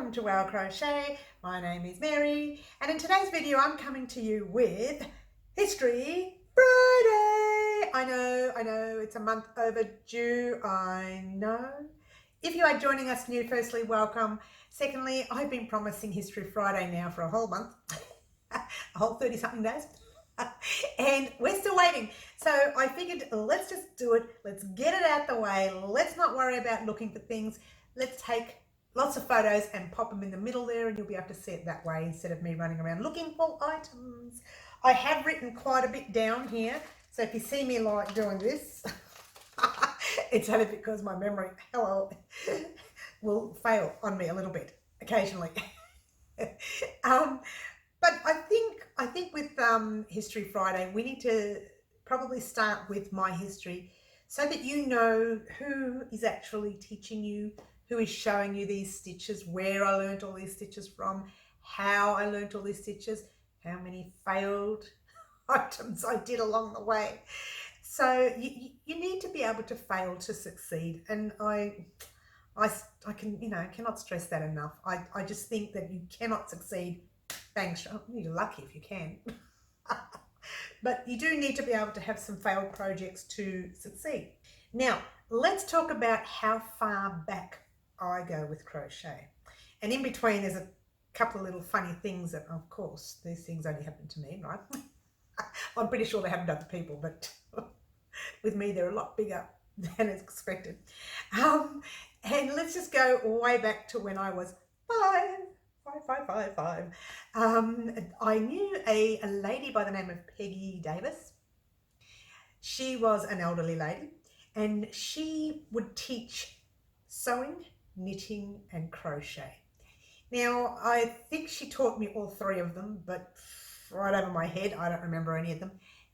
welcome to Our Crochet. My name is Mary, and in today's video I'm coming to you with History Friday. I know, it's a month overdue, I know. If you are joining us new, firstly, welcome. Secondly, I've been promising History Friday now for a whole month, a whole 30-something days. And we're still waiting. So I figured let's just do it. Let's get it out the way. Let's not worry about looking for things. Let's take lots of photos and pop them in the middle there, and you'll be able to see it that way instead of me running around looking for items. I have written quite a bit down here. So if you see me like doing this, it's only because my memory, will fail on me a little bit occasionally. But I think with History Friday, we need to probably start with my history so that you know who is actually teaching you, who is showing you these stitches, where I learned all these stitches from, how I learned all these stitches, how many failed items I did along the way. So you need to be able to fail to succeed, and I cannot stress that enough. I just think that you cannot succeed. Thanks, you're lucky if you can. But you do need to be able to have some failed projects to succeed. Now, let's talk about how far back I go with crochet. And in between, there's a couple of little funny things that, of course, these things only happen to me, right? I'm pretty sure they happen to other people, but with me, they're a lot bigger than expected. And let's just go way back to when I was five. I knew a lady by the name of Peggy Davis. She was an elderly lady, and she would teach sewing, knitting, and crochet. Now, I think she taught me all three of them, but right over my head, I don't remember any of them,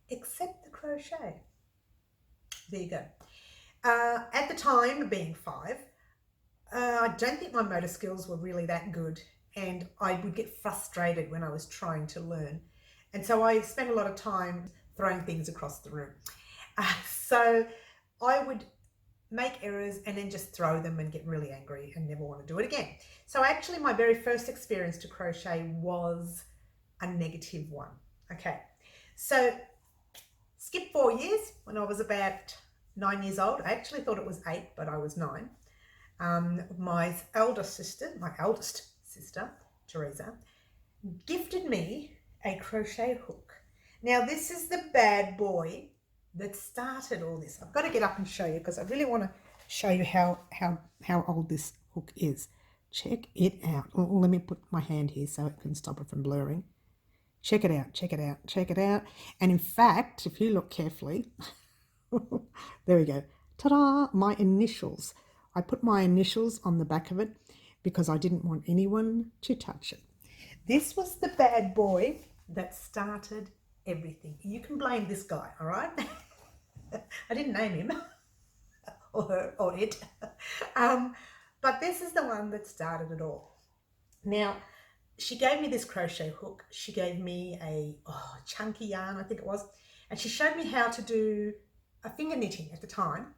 except the crochet. There you go. At the time, being five, I don't think my motor skills were really that good, and I would get frustrated when I was trying to learn. And so I spent a lot of time throwing things across the room. So I would make errors and then just throw them and get really angry and never want to do it again. So actually my very first experience to crochet was a negative one. Okay, so skip 4 years. When I was about 9 years old, I actually thought it was 8, but I was 9. My eldest sister, Teresa, gifted me a crochet hook. Now this is the bad boy that started all this. I've got to get up and show you because I really want to show you how old this hook is. Check it out. Let me put my hand here so it can stop it from blurring. Check it out, check it out, check it out. And in fact, if you look carefully, there we go. Ta-da! My initials. I put my initials on the back of it because I didn't want anyone to touch it. This was the bad boy that started everything. You can blame this guy, all right? I didn't name him or her or it. But this is the one that started it all. Now, she gave me this crochet hook. She gave me a chunky yarn, I think it was. And she showed me how to do a finger knitting at the time.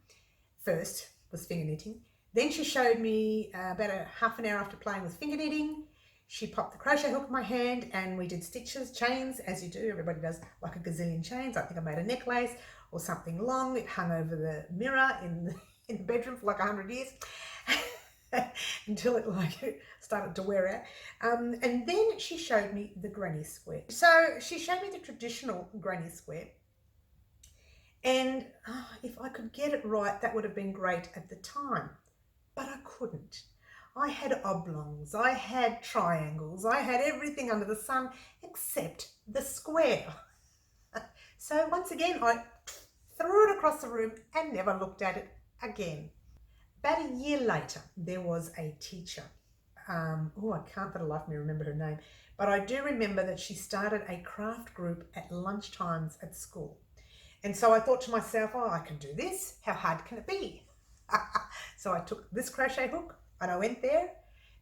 First was finger knitting. Then she showed me about a half an hour after playing with finger knitting. She popped the crochet hook in my hand and we did stitches, chains, as you do. Everybody does like a gazillion chains. I think I made a necklace or something long. It hung over the mirror in the bedroom for like 100 years until it started to wear out. And then she showed me the granny square. So she showed me the traditional granny square. And if I could get it right, that would have been great at the time. But I couldn't. I had oblongs, I had triangles, I had everything under the sun except the square. So once again, I threw it across the room and never looked at it again. About a year later, there was a teacher. I can't for the life of me remember her name, but I do remember that she started a craft group at lunchtimes at school. And so I thought to myself, I can do this. How hard can it be? So I took this crochet hook and I went there.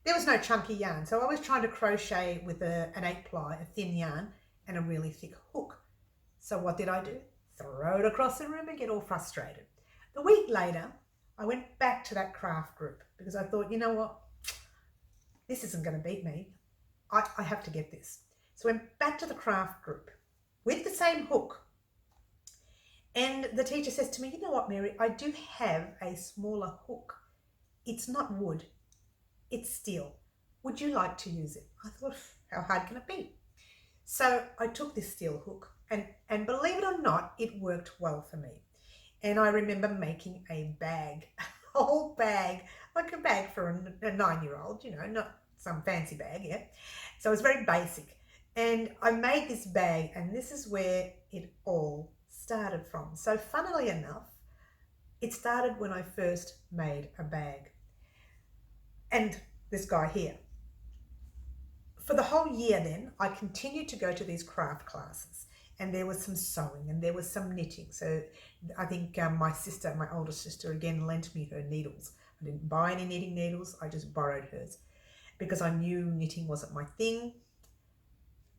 There was no chunky yarn, so I was trying to crochet with an 8-ply, a thin yarn, and a really thick hook. So what did I do? Throw it across the room and get all frustrated. The week later, I went back to that craft group because I thought, you know what? this isn't going to beat me. I have to get this. So I went back to the craft group with the same hook. And the teacher says to me, you know what, Mary, I do have a smaller hook. It's not wood, it's steel. Would you like to use it? I thought, how hard can it be? So I took this steel hook and believe it or not, it worked well for me. And I remember making a bag, a whole bag, like a bag for a 9-year-old, you know, not some fancy bag, yeah. So it was very basic. And I made this bag, and this is where it all started from. So funnily enough, it started when I first made a bag. And this guy here. For the whole year then, I continued to go to these craft classes, and there was some sewing and there was some knitting. So I think my sister, my older sister, again lent me her needles. I didn't buy any knitting needles, I just borrowed hers because I knew knitting wasn't my thing.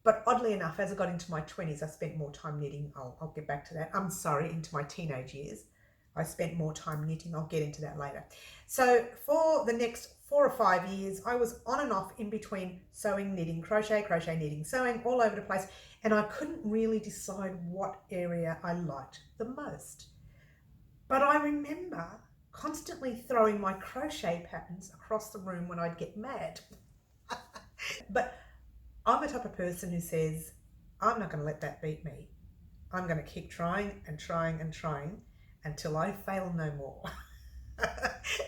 But oddly enough, as I got into my 20s, I spent more time knitting. I'll get back to that. I'm sorry, into my teenage years, I spent more time knitting. I'll get into that later. So for the next 4 or 5 years, I was on and off in between sewing, knitting, crochet, crochet, knitting, sewing, all over the place. And I couldn't really decide what area I liked the most. But I remember constantly throwing my crochet patterns across the room when I'd get mad. But I'm the type of person who says, I'm not going to let that beat me. I'm going to keep trying and trying and trying until I fail no more.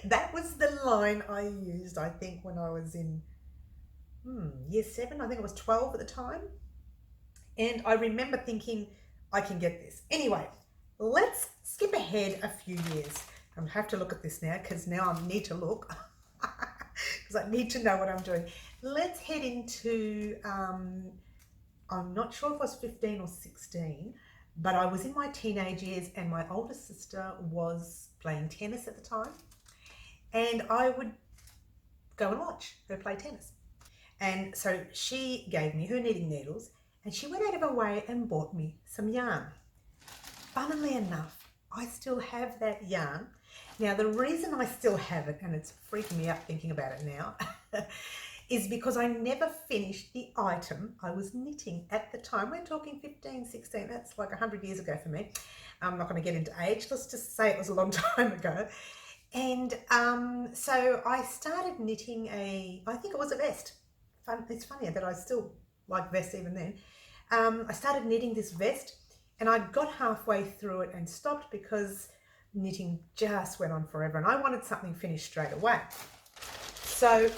That was the line I used, I think, when I was in year 7. I think I was 12 at the time. And I remember thinking, I can get this. Anyway, let's skip ahead a few years. I'm going to have to look at this now because now I need to look because I need to know what I'm doing. Let's head into, I'm not sure if I was 15 or 16, but I was in my teenage years and my older sister was playing tennis at the time. And I would go and watch her play tennis. And so she gave me her knitting needles and she went out of her way and bought me some yarn. Funnily enough, I still have that yarn. Now, the reason I still have it, and it's freaking me out thinking about it now, is because I never finished the item I was knitting at the time. We're talking 15, 16, that's like 100 years ago for me. I'm not going to get into age, let's just say it was a long time ago. And so I started knitting I think it was a vest. It's funny that I still like vests even then. I started knitting this vest and I got halfway through it and stopped because knitting just went on forever and I wanted something finished straight away. So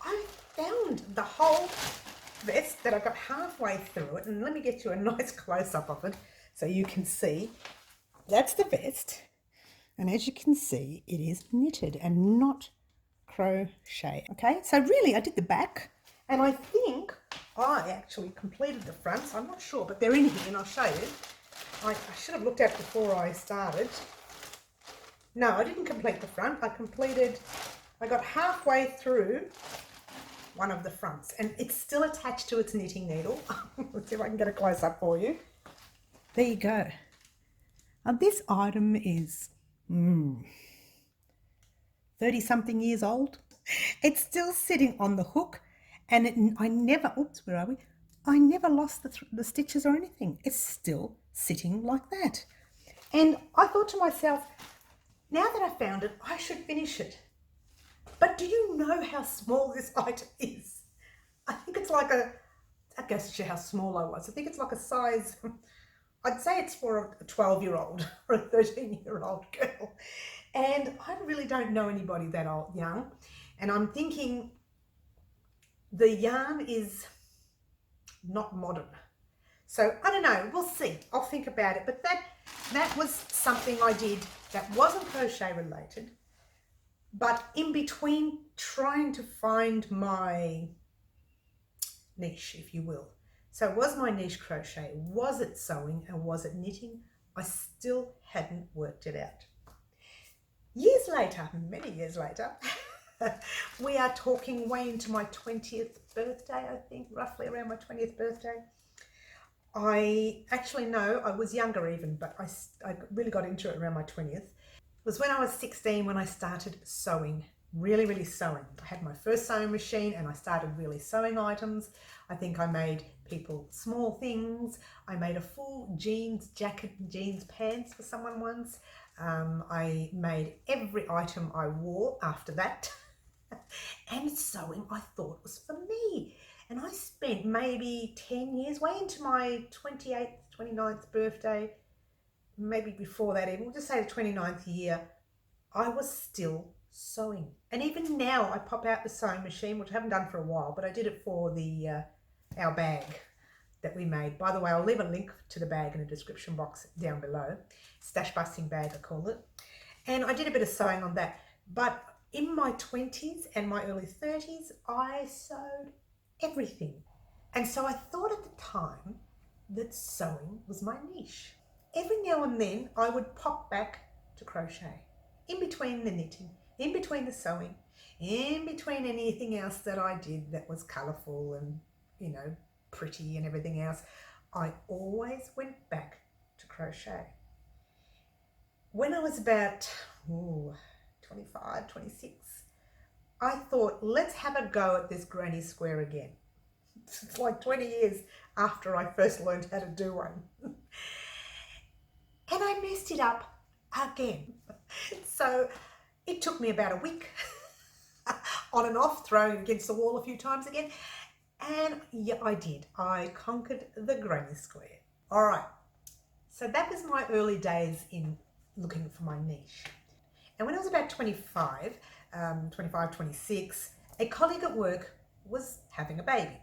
I found the whole vest that I got halfway through it, and let me get you a nice close-up of it so you can see. That's the vest, and as you can see, it is knitted and not crochet. Okay, so really I did the back, and I think I actually completed the fronts. I'm not sure, but they're in here and I'll show you. I should have looked at it before I started. No, I didn't complete the front. I got halfway through one of the fronts and it's still attached to its knitting needle. Let's see if I can get a close up for you. There you go. Now this item is 30 something years old. It's still sitting on the hook and I never, oops, where are we? I never lost the stitches or anything. It's still sitting like that. And I thought to myself, now that I found it, I should finish it. But do you know how small this item is? I think it's like that goes to show how small I was. I think it's like a size, I'd say it's for a 12-year-old or a 13-year-old girl. And I really don't know anybody that young. And I'm thinking the yarn is not modern. So I don't know, we'll see. I'll think about it. But that was something I did that wasn't crochet related, but in between trying to find my niche, if you will. So was my niche crochet? Was it sewing and was it knitting? I still hadn't worked it out. Years later, many years later, we are talking way into my 20th birthday, I think, roughly around my 20th birthday. I actually know I was younger even, but I really got into it around my 20th. It was when I was 16 when I started sewing really, really sewing. I had my first sewing machine and I started really sewing items. I think I made people small things. I made a full jeans jacket and jeans pants for someone once. I made every item I wore after that. And sewing I thought was for me. And I spent maybe 10 years, way into my 28th, 29th birthday, maybe before that even, we'll just say the 29th year, I was still sewing. And even now I pop out the sewing machine, which I haven't done for a while, but I did it for the our bag that we made. By the way, I'll leave a link to the bag in the description box down below. Stashbusting Bag, I call it. And I did a bit of sewing on that. But in my 20s and my early 30s, I sewed everything. And so I thought at the time that sewing was my niche. Every now and then I would pop back to crochet, in between the knitting, in between the sewing, in between anything else that I did that was colourful and, you know, pretty and everything else. I always went back to crochet. When I was about 25, 26, I thought, let's have a go at this granny square again. It's like 20 years after I first learned how to do one. And I messed it up again. So it took me about a week on and off, throwing against the wall a few times again. And yeah, I did. I conquered the granny square. All right. So that was my early days in looking for my niche. And when I was about 25, 26, a colleague at work was having a baby.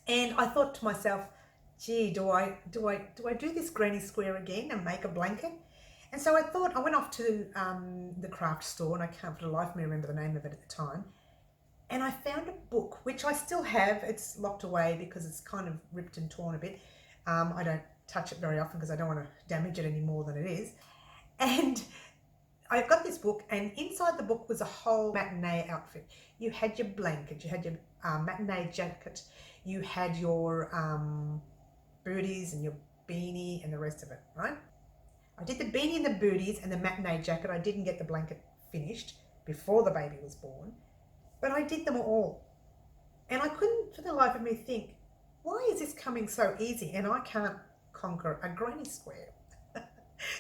And I thought to myself, gee, do I do this granny square again and make a blanket? And so I thought, I went off to the craft store, and I can't for the life of me remember the name of it at the time. And I found a book, which I still have. It's locked away because it's kind of ripped and torn a bit. I don't touch it very often because I don't want to damage it any more than it is. And I got this book, and inside the book was a whole matinee outfit. You had your blanket, you had your matinee jacket, you had your booties and your beanie and the rest of it, right? I did the beanie and the booties and the matinee jacket. I didn't get the blanket finished before the baby was born, but I did them all. And I couldn't for the life of me think, why is this coming so easy and I can't conquer a granny square?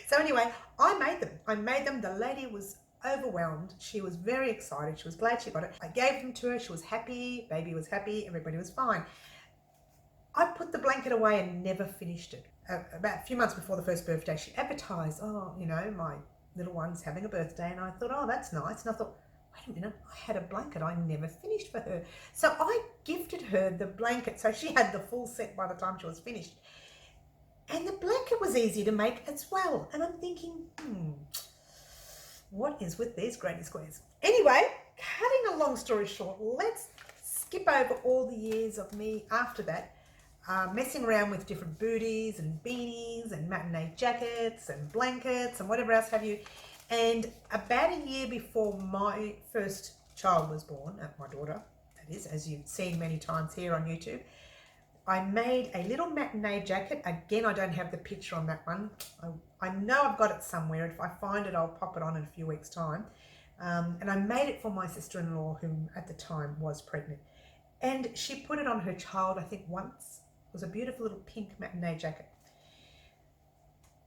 So anyway, I made them. The lady was overwhelmed. She was very excited. She was glad she got it. I gave them to her. She was happy. Baby was happy. Everybody was fine. I put the blanket away and never finished it. About a few months before the first birthday, she advertised, oh, you know, my little one's having a birthday. And I thought, oh, that's nice. And I thought, wait a minute, I had a blanket I never finished for her. So I gifted her the blanket. So she had the full set by the time she was finished. And the blanket was easy to make as well. And I'm thinking, what is with these granny squares? Anyway, cutting a long story short, let's skip over all the years of me after that, messing around with different booties and beanies and matinee jackets and blankets and whatever else have you. And about a year before my first child was born, my daughter, that is, as you've seen many times here on YouTube, I made a little matinee jacket. Again, I don't have the picture on that one. I know I've got it somewhere. If I find it, I'll pop it on in a few weeks' time. And I made it for my sister-in-law, who at the time was pregnant. And she put it on her child, I think once. It was a beautiful little pink matinee jacket.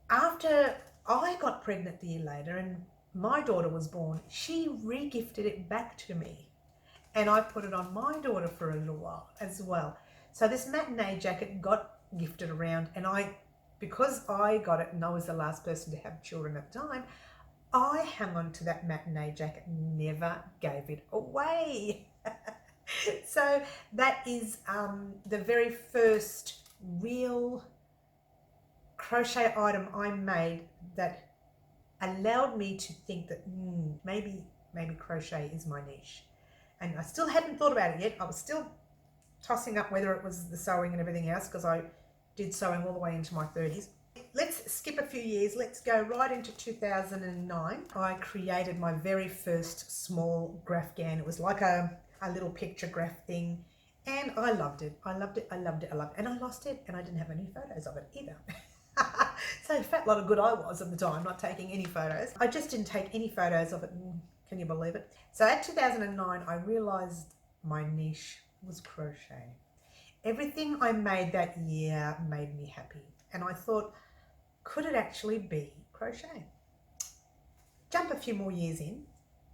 After I got pregnant the year later and my daughter was born, she re-gifted it back to me. And I put it on my daughter for a little while as well. So this matinee jacket got gifted around, and because I got it and I was the last person to have children at the time, I hung on to that matinee jacket, never gave it away. So that is the very first real crochet item I made that allowed me to think that maybe crochet is my niche. And I still hadn't thought about it yet. I was still tossing up whether it was the sewing and everything else, because I did sewing all the way into my 30s. Let's skip a few years. Let's go right into 2009. I created my very first small graph GAN. It was like a little picture graph thing, and I loved it. I loved it. And I lost it, and I didn't have any photos of it either. So a fat lot of good I was at the time, not taking any photos. I just didn't take any photos of it and Can you believe it? So at 2009, I realized my niche was crochet. Everything I made that year made me happy. And I thought, could it actually be crochet? Jump a few more years in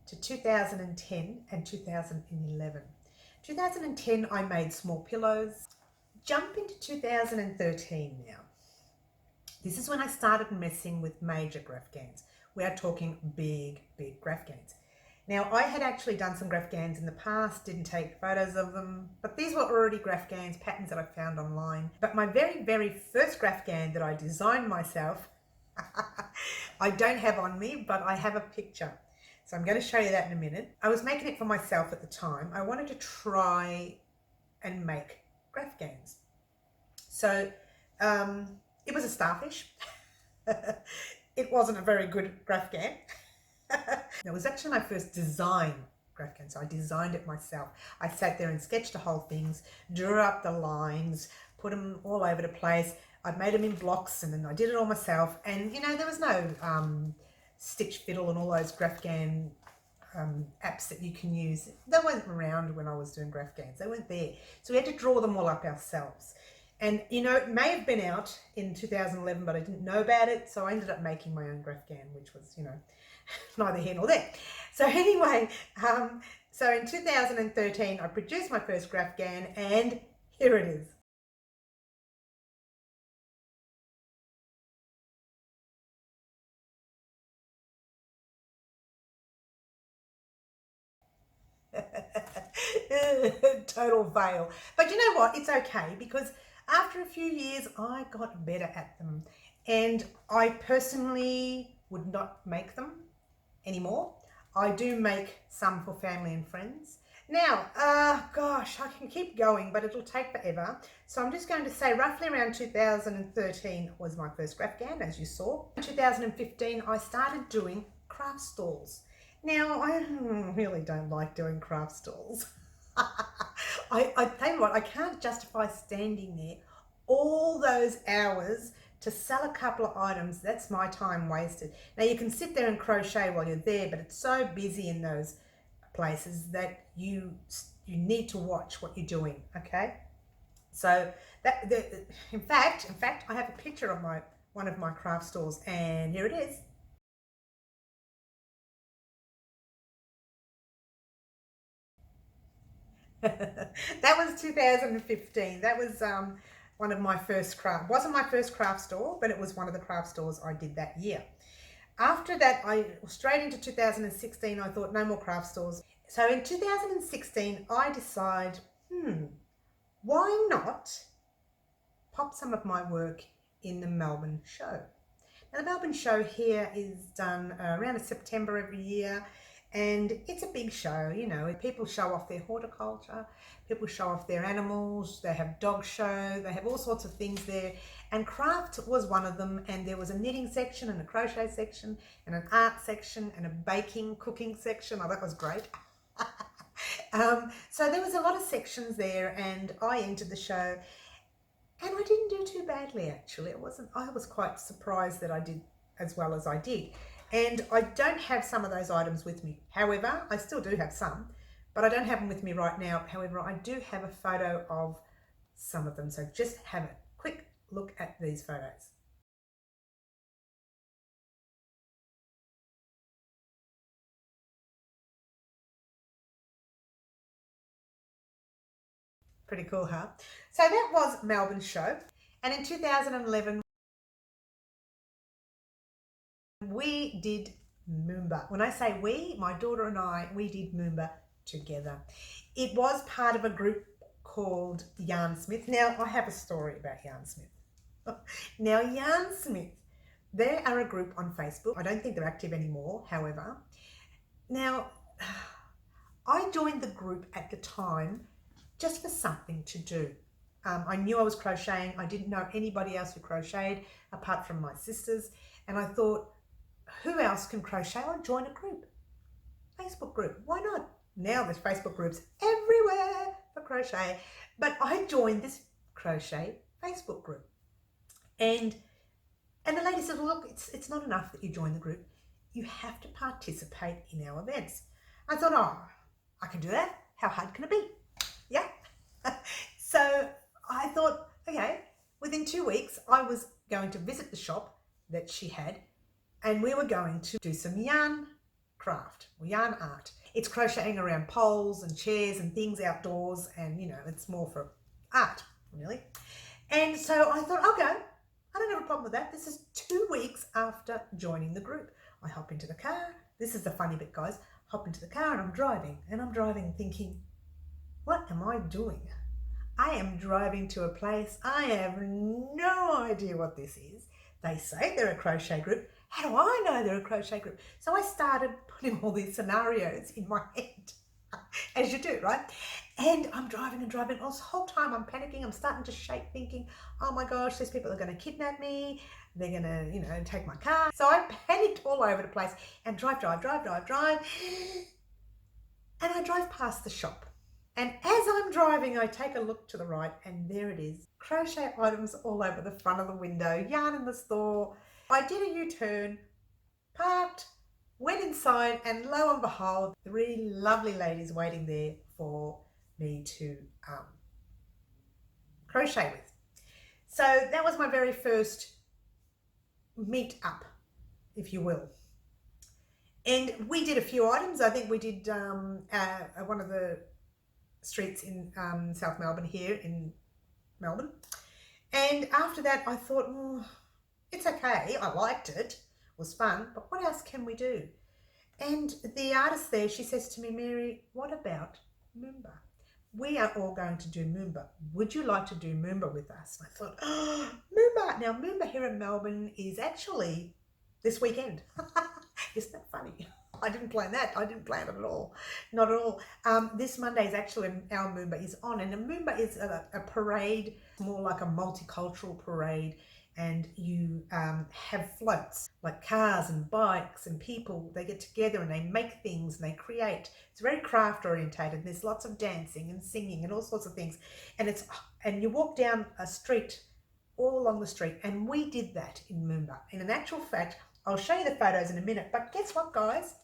to 2010 and 2011. 2010, I made small pillows. Jump into 2013 now. This is when I started messing with major graph gands. We are talking big, big graph gands. Now, I had actually done some graph gands in the past, didn't take photos of them, but these were already graph gands, patterns that I found online. But my very, very first graph gand that I designed myself, I don't have on me, but I have a picture. So I'm going to show you that in a minute. I was making it for myself at the time. I wanted to try and make graph gands. So it was a starfish. It wasn't a very good graph gand. It was actually my first design graph gand, so I designed it myself. I sat there and sketched the whole things, drew up the lines, put them all over the place. I made them in blocks and then I did it all myself. And you know, there was no Stitch Fiddle and all those graph gand apps that you can use. They weren't around when I was doing graph gands. They weren't there. So we had to draw them all up ourselves. And you know, it may have been out in 2011, but I didn't know about it. So I ended up making my own graph gand, which was, you know, neither here nor there. So anyway, so in 2013, I produced my first graph gand, and here it is. Total fail. But you know what? It's okay, because after a few years, I got better at them. And I personally would not make them anymore. I do make some for family and friends. Now, gosh, I can keep going, but it'll take forever. So I'm just going to say roughly around 2013 was my first graph gand, as you saw. In 2015, I started doing craft stalls. Now, I really don't like doing craft stalls. I tell you what, I can't justify standing there all those hours to sell a couple of items. That's my time wasted. Now, you can sit there and crochet while you're there, but it's so busy in those places that you need to watch what you're doing, okay? So in fact, I have a picture of one of my craft stalls, and here it is. That was 2015. That was one of my first craft. Wasn't my first craft store, but it was one of the craft stores I did that year. After that, straight into 2016, I thought no more craft stores. So in 2016, I decide, why not pop some of my work in the Melbourne show? Now, the Melbourne show here is done around September every year. And it's a big show, you know, people show off their horticulture, people show off their animals, they have dog show, they have all sorts of things there. And craft was one of them, and there was a knitting section and a crochet section and an art section and a baking, cooking section. Oh, that was great. So there was a lot of sections there, and I entered the show, and I didn't do too badly actually. I was quite surprised that I did as well as I did. And I don't have some of those items with me. However, I still do have some, but I don't have them with me right now. However, I do have a photo of some of them. So just have a quick look at these photos. Pretty cool, huh? So that was Melbourne show. And in 2011, we did Moomba. When I say we, my daughter and I, we did Moomba together. It was part of a group called Yarnsmith. Now, I have a story about Yarnsmith. Now, Yarnsmith, they are a group on Facebook. I don't think they're active anymore, however. Now, I joined the group at the time just for something to do. I knew I was crocheting. I didn't know anybody else who crocheted apart from my sisters. And I thought, who else can crochet? I'll join a group, Facebook group. Why not? Now there's Facebook groups everywhere for crochet. But I joined this crochet Facebook group. And the lady said, well, look, it's not enough that you join the group. You have to participate in our events. I thought, oh, I can do that. How hard can it be? Yeah. So I thought, okay, within 2 weeks, I was going to visit the shop that she had, and we were going to do some yarn craft or yarn art. It's crocheting around poles and chairs and things outdoors, and you know, it's more for art, really. And so I thought, I'll go. I don't have a problem with that. This is 2 weeks after joining the group. I hop into the car. This is the funny bit, guys. Hop into the car and I'm driving thinking, what am I doing? I am driving to a place. I have no idea what this is. They say they're a crochet group. How do I know they're a crochet group? So I started putting all these scenarios in my head, as you do, right? And I'm driving and driving. All this whole time I'm panicking. I'm starting to shake, thinking, oh my gosh, these people are going to kidnap me. They're going to, you know, take my car. So I panicked all over the place and drive. And I drive past the shop. And as I'm driving, I take a look to the right, and there it is. Crochet items all over the front of the window, yarn in the store. I did a U-turn, parked, went inside, and lo and behold, 3 lovely ladies waiting there for me to crochet with. So that was my very first meet up, if you will. And we did a few items. I think we did one of the streets in South Melbourne here in Melbourne. And after that, I thought, oh, it's okay. I liked it. It was fun. But what else can we do? And the artist there, she says to me, Mary, what about Moomba? We are all going to do Moomba. Would you like to do Moomba with us? And I thought, oh, Moomba. Now, Moomba here in Melbourne is actually this weekend. Isn't that funny? I didn't plan that. I didn't plan it at all. Not at all. This Monday is actually our Moomba is on, and a Moomba is a parade, more like a multicultural parade, and you have floats like cars and bikes and people. They get together and they make things and they create. It's very craft orientated. There's lots of dancing and singing and all sorts of things, and you walk down a street, all along the street, and we did that in Moomba. In an actual fact, I'll show you the photos in a minute, but guess what, guys?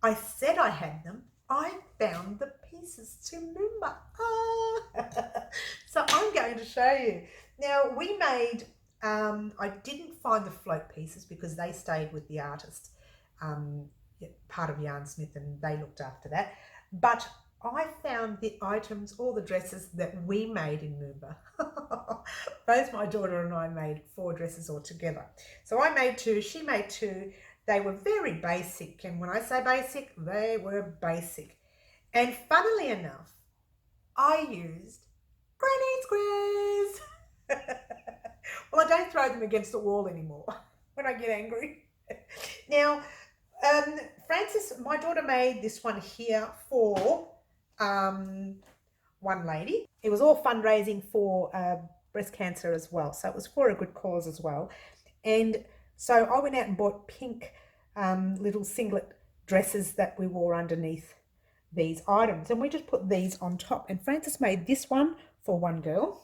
I said I had them. I found the pieces to Moomba. So I'm going to show you. Now, we made, I didn't find the float pieces because they stayed with the artist, part of Yarnsmith, and they looked after that. But I found the items, all the dresses that we made in Moomba. Both my daughter and I made 4 dresses altogether. So I made 2, she made 2. They were very basic, and when I say basic, they were basic. And funnily enough, I used granny squares. Well, I don't throw them against the wall anymore when I get angry. Now, Frances, my daughter, made this one here for one lady. It was all fundraising for breast cancer as well, so it was for a good cause as well. And so I went out and bought pink little singlet dresses that we wore underneath these items, and we just put these on top. And Frances made this one for one girl,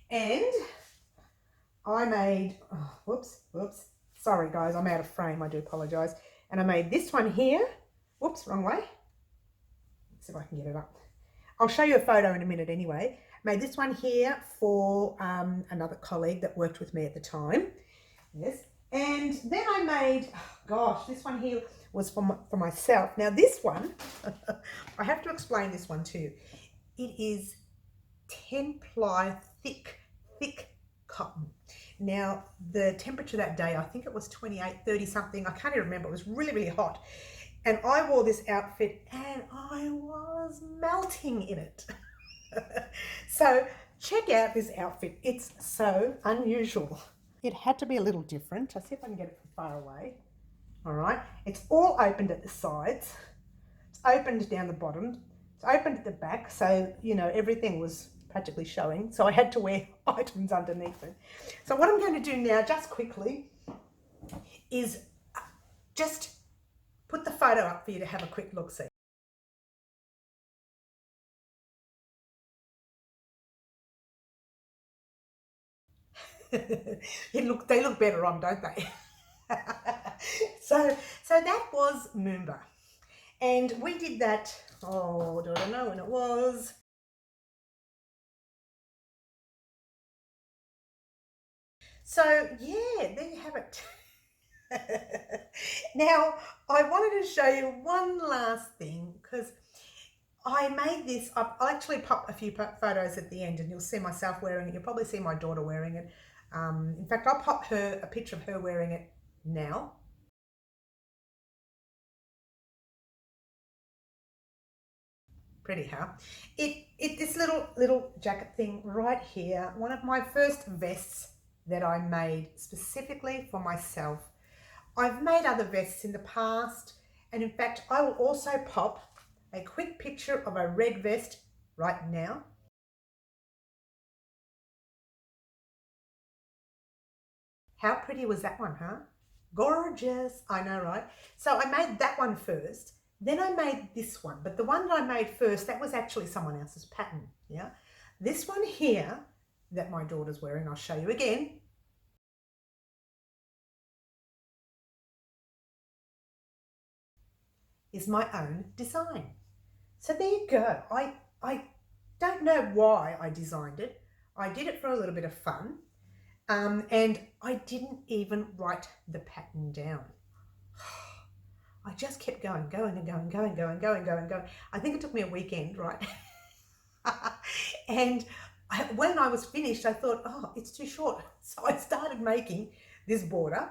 and I made, oh, whoops, sorry guys, I'm out of frame, I do apologise. And I made this one here, whoops, wrong way. Let's see if I can get it up. I'll show you a photo in a minute anyway. Made this one here for another colleague that worked with me at the time. Yes. And then I made, oh gosh, this one here was for myself. Now this one, I have to explain this one to you. It is 10 ply thick cotton. Now the temperature that day, I think it was 28, 30 something. I can't even remember. It was really, really hot. And I wore this outfit and I was melting in it. So check out this outfit. It's so unusual. It had to be a little different. I'll see if I can get it from far away. All right. It's all opened at the sides. It's opened down the bottom. It's opened at the back. So, you know, everything was practically showing. So I had to wear items underneath it. So what I'm going to do now, just quickly, is just put the photo up for you to have a quick look-see. They look better on, don't they? So that was Moomba. And we did that, oh, do I know when it was? So yeah, there you have it. Now, I wanted to show you one last thing because I made this. I'll actually pop a few photos at the end and you'll see myself wearing it. You'll probably see my daughter wearing it. In fact, I'll pop a picture of her wearing it now. Pretty, huh? This little jacket thing right here, one of my first vests that I made specifically for myself. I've made other vests in the past, and in fact, I will also pop a quick picture of a red vest right now. How pretty was that one, huh? Gorgeous, I know, right? So I made that one first, then I made this one, but the one that I made first, that was actually someone else's pattern, yeah? This one here that my daughter's wearing, I'll show you again. Is my own design. So there you go. I don't know why I designed it. I did it for a little bit of fun. And I didn't even write the pattern down. I just kept going and going. I think it took me a weekend, right? And when I was finished, I thought, oh, it's too short. So I started making this border,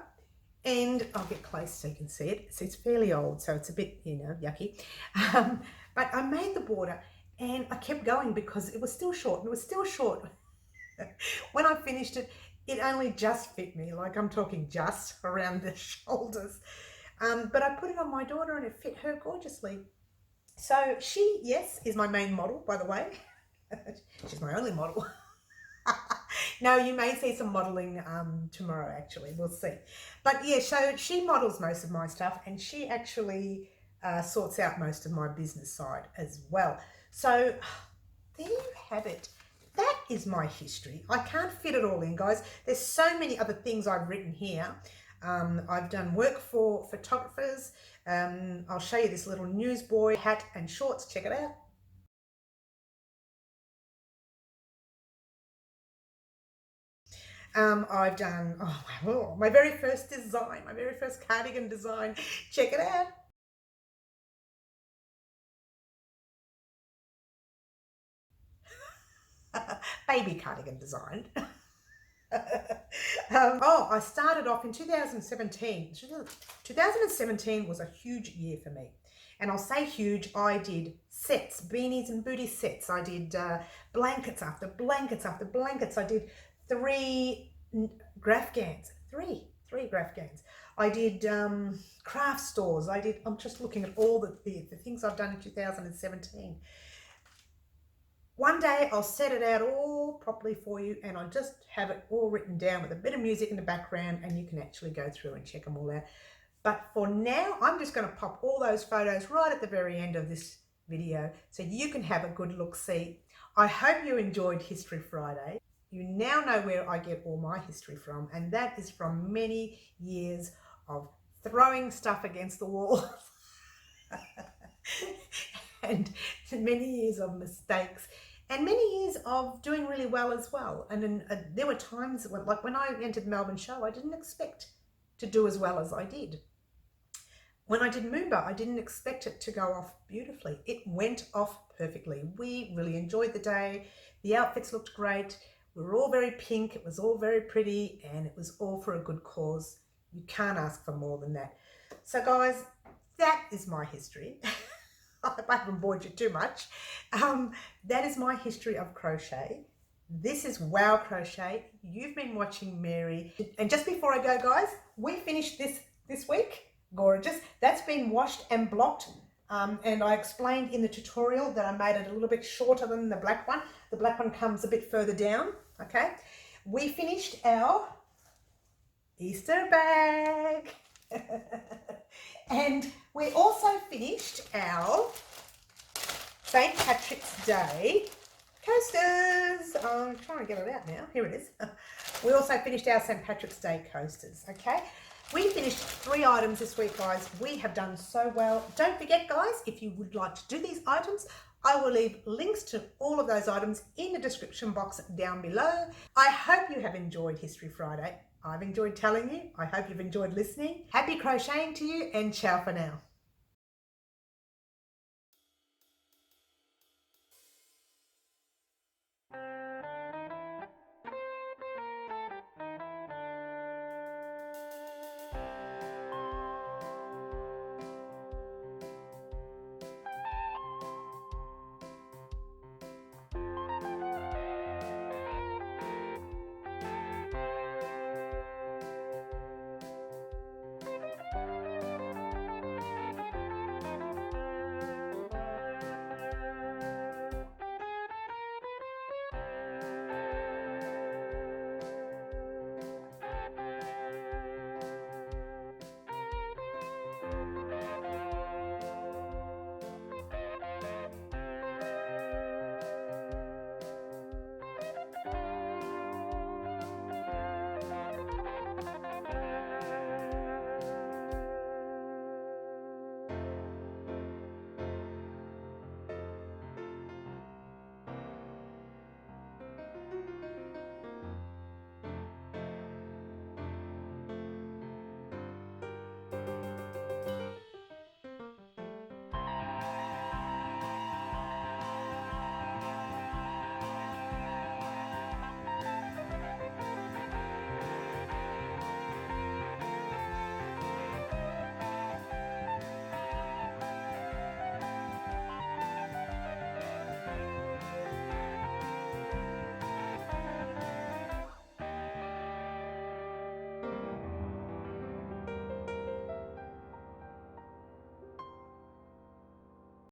and I'll get close so you can see it. So it's fairly old, so it's a bit, yucky. But I made the border and I kept going because it was still short, and it was still short. When I finished it, it only just fit me, like I'm talking just around the shoulders. But I put it on my daughter and it fit her gorgeously. So she, yes, is my main model, by the way. She's my only model. No, you may see some modeling tomorrow, actually. We'll see. But yeah, so she models most of my stuff, and she actually sorts out most of my business side as well. So there you have it. That is my history. I can't fit it all in, guys. There's so many other things I've written here. I've done work for photographers. I'll show you this little newsboy hat and shorts. Check it out. I've done my very first design, my very first cardigan design. Check it out. Baby cardigan design. I started off in 2017. 2017 was a huge year for me. And I'll say huge, I did sets, beanies and booty sets. I did blankets after blankets after blankets. I did three graph gans. I did craft stores. I'm just looking at all the things I've done in 2017. One day I'll set it out all properly for you, and I'll just have it all written down with a bit of music in the background, and you can actually go through and check them all out. But for now, I'm just going to pop all those photos right at the very end of this video so you can have a good look-see. I hope you enjoyed History Friday. You now know where I get all my history from, and that is from many years of throwing stuff against the wall and many years of mistakes and many years of doing really well as well. And then there were times when I entered Melbourne Show, I didn't expect to do as well as I did. When I did Moomba, I didn't expect it to go off beautifully. It went off perfectly. We really enjoyed the day. The outfits looked great. We were all very pink. It was all very pretty, and it was all for a good cause. You can't ask for more than that. So guys, that is my history. I hope I haven't bored you too much. That is my history of crochet. This is Wow Crochet. You've been watching Mary. And just before I go, guys, we finished this week. Gorgeous. That's been washed and blocked. And I explained in the tutorial that I made it a little bit shorter than the black one. The black one comes a bit further down. Okay. We finished our Easter bag. And we also finished our St. Patrick's Day coasters. I'm trying to get it out now. Here it is. We also finished our St. Patrick's Day coasters, okay? We finished 3 items this week, guys. We have done so well. Don't forget, guys, if you would like to do these items, I will leave links to all of those items in the description box down below. I hope you have enjoyed History Friday. I've enjoyed telling you. I hope you've enjoyed listening. Happy crocheting to you, and ciao for now.